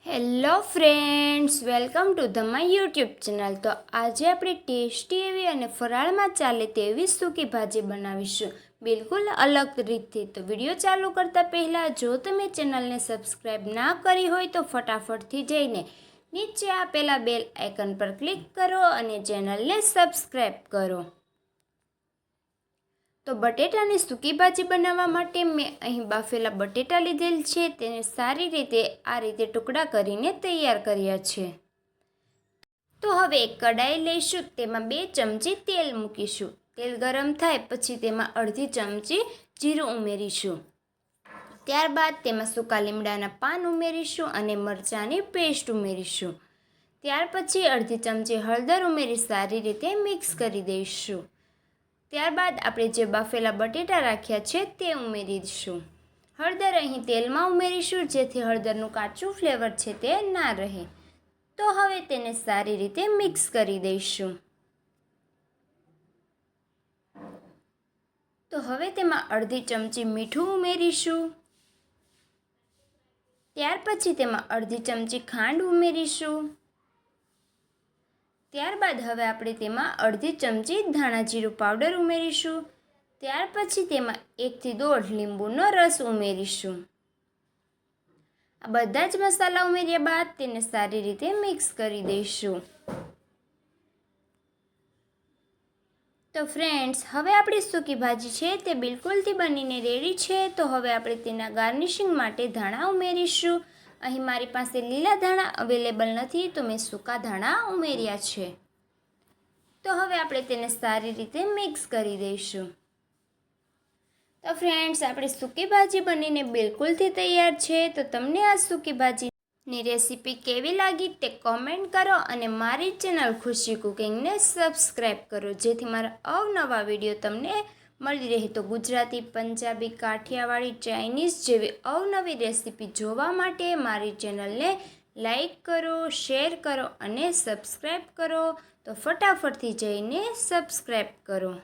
Hello friends, welcome to the my YouTube channel. તો આજે આપણે ટેસ્ટી એવી અને ફરાળમાં ચાલે તેવી સૂકી ભાજી બનાવીશું, બિલકુલ અલગ રીતથી। તો વિડીયો ચાલુ કરતાં પહેલાં જો તમે ચેનલને સબસ્ક્રાઈબ ના કરી હોય તો ફટાફટથી જઈને નીચે આપેલા બેલ આઇકન પર ક્લિક કરો અને ચેનલને સબસ્ક્રાઈબ કરો। તો બટેટાની સૂકી ભાજી બનાવવા માટે મેં અહીં બાફેલા બટેટા લીધેલ છે, તેને સારી રીતે આ રીતે ટુકડા કરીને તૈયાર કર્યા છે। તો હવે એક કડાઈ લઈશું, તેમાં 2 ચમચી તેલ મૂકીશું। તેલ ગરમ થાય પછી તેમાં અડધી ચમચી જીરું ઉમેરીશું। ત્યારબાદ તેમાં સૂકા લીમડાના પાન ઉમેરીશું અને મરચાંની પેસ્ટ ઉમેરીશું। ત્યાર પછી અડધી ચમચી હળદર ઉમેરી સારી રીતે મિક્સ કરી દઈશું। ત્યારબાદ આપણે જે બાફેલા બટેટા રાખ્યા છે તે ઉમેરીશું। હળદર અહીં તેલમાં ઉમેરીશું જેથી હળદરનું કાચું ફ્લેવર છે તે ના રહે। તો હવે તેને સારી રીતે મિક્સ કરી દઈશું। તો હવે તેમાં અડધી ચમચી મીઠું ઉમેરીશું। ત્યાર પછી તેમાં અડધી ચમચી ખાંડ ઉમેરીશું। ત્યારબાદ હવે આપણે તેમાં અડધી ચમચી ધાણા જીરું પાવડર ઉમેરીશું। ત્યાર પછી તેમાં 1 થી 1.5 લીંબુનો રસ ઉમેરીશું। આ બધા જ મસાલા ઉમેર્યા બાદ તેને સારી રીતે મિક્સ કરી દઈશું। તો ફ્રેન્ડ્સ, હવે આપણી સૂકી ભાજી છે તે બિલકુલથી બનીને રેડી છે। તો હવે આપણે તેના ગાર્નિશિંગ માટે ધાણા ઉમેરીશું। અહીં મારી પાસે લીલા ધાણા અવેલેબલ નથી તો મેં સૂકા ધાણા ઉમેર્યા છે। તો હવે આપણે તેને સારી રીતે મિક્સ કરી દઈશું। તો ફ્રેન્ડ્સ, આપણી સૂકી ભાજી બનીને બિલકુલથી તૈયાર છે। તો તમને આ સૂકી ભાજીની રેસીપી કેવી લાગી તે કોમેન્ટ કરો અને મારી ચેનલ ખુશી કુકિંગને સબસ્ક્રાઈબ કરો જેથી મારા અવનવા વિડીયો તમને મળી રહે। તો ગુજરાતી, પંજાબી, કાઠિયાવાડી, ચાઇનીઝ જેવી અવનવી રેસીપી જોવા માટે મારી ચેનલને લાઈક કરો, શેર કરો અને સબસ્ક્રાઈબ કરો। તો ફટાફટથી જઈને સબસ્ક્રાઈબ કરો।